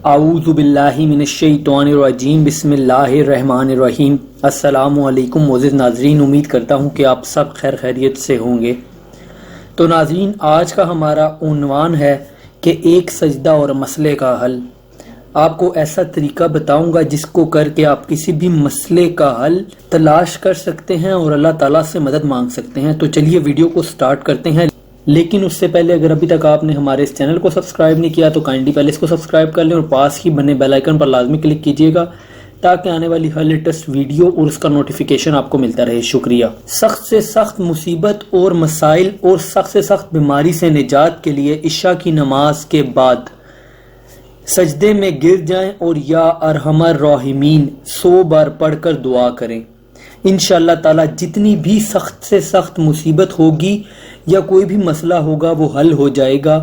اعوذ باللہ من الشیطان الرجیم، بسم اللہ الرحمن الرحیم۔ السلام علیکم معزز ناظرین، امید کرتا ہوں کہ آپ سب خیر خیریت سے ہوں گے۔ تو ناظرین، آج کا ہمارا عنوان ہے کہ ایک سجدہ اور مسئلے کا حل۔ آپ کو ایسا طریقہ بتاؤں گا جس کو کر کے آپ کسی بھی مسئلے کا حل تلاش کر سکتے ہیں اور اللہ تعالیٰ سے مدد مانگ سکتے ہیں۔ تو چلیے ویڈیو کو سٹارٹ کرتے ہیں، لیکن اس سے پہلے اگر ابھی تک آپ نے ہمارے اس چینل کو سبسکرائب نہیں کیا تو کائنڈلی پہلے اس کو سبسکرائب کر لیں اور پاس ہی بنے بیل آئیکن پر لازمی کلک کیجیے گا تاکہ آنے والی ہر لیٹسٹ ویڈیو اور اس کا نوٹیفیکیشن آپ کو ملتا رہے۔ شکریہ۔ سخت سے سخت مصیبت اور مسائل اور سخت سے سخت بیماری سے نجات کے لیے عشاء کی نماز کے بعد سجدے میں گر جائیں اور یا ارحم الراحمین 100 بار پڑھ کر دعا کریں۔ انشاءاللہ تعالی جتنی بھی سخت سے سخت مصیبت ہوگی یا کوئی بھی مسئلہ ہوگا وہ حل ہو جائے گا،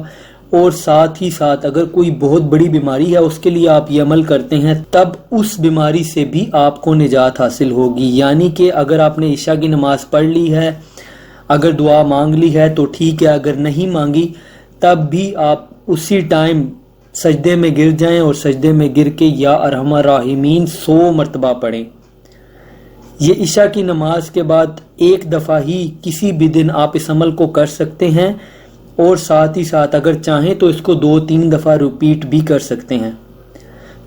اور ساتھ ہی ساتھ اگر کوئی بہت بڑی بیماری ہے اس کے لیے آپ یہ عمل کرتے ہیں تب اس بیماری سے بھی آپ کو نجات حاصل ہوگی۔ یعنی کہ اگر آپ نے عشاء کی نماز پڑھ لی ہے، اگر دعا مانگ لی ہے تو ٹھیک ہے، اگر نہیں مانگی تب بھی آپ اسی ٹائم سجدے میں گر جائیں اور سجدے میں گر کے یا ارحم الراحمین 100 مرتبہ پڑھیں۔ یہ عشاء کی نماز کے بعد ایک دفعہ ہی کسی بھی دن آپ اس عمل کو کر سکتے ہیں، اور ساتھ ہی ساتھ اگر چاہیں تو اس کو 2-3 دفعہ ریپیٹ بھی کر سکتے ہیں۔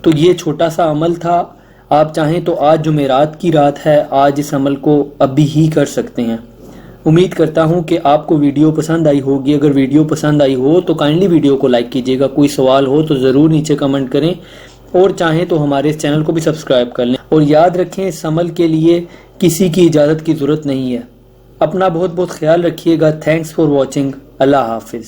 تو یہ چھوٹا سا عمل تھا، آپ چاہیں تو آج جمعرات کی رات ہے، آج اس عمل کو ابھی ہی کر سکتے ہیں۔ امید کرتا ہوں کہ آپ کو ویڈیو پسند آئی ہوگی۔ اگر ویڈیو پسند آئی ہو تو کائنڈلی ویڈیو کو لائک کیجیے گا، کوئی سوال ہو تو ضرور نیچے کمنٹ کریں، اور چاہیں تو ہمارے اس چینل کو بھی سبسکرائب کر لیں۔ اور یاد رکھیں اس عمل کے لیے کسی کی اجازت کی ضرورت نہیں ہے۔ اپنا بہت بہت خیال رکھیے گا۔ Thanks for watching. اللہ حافظ۔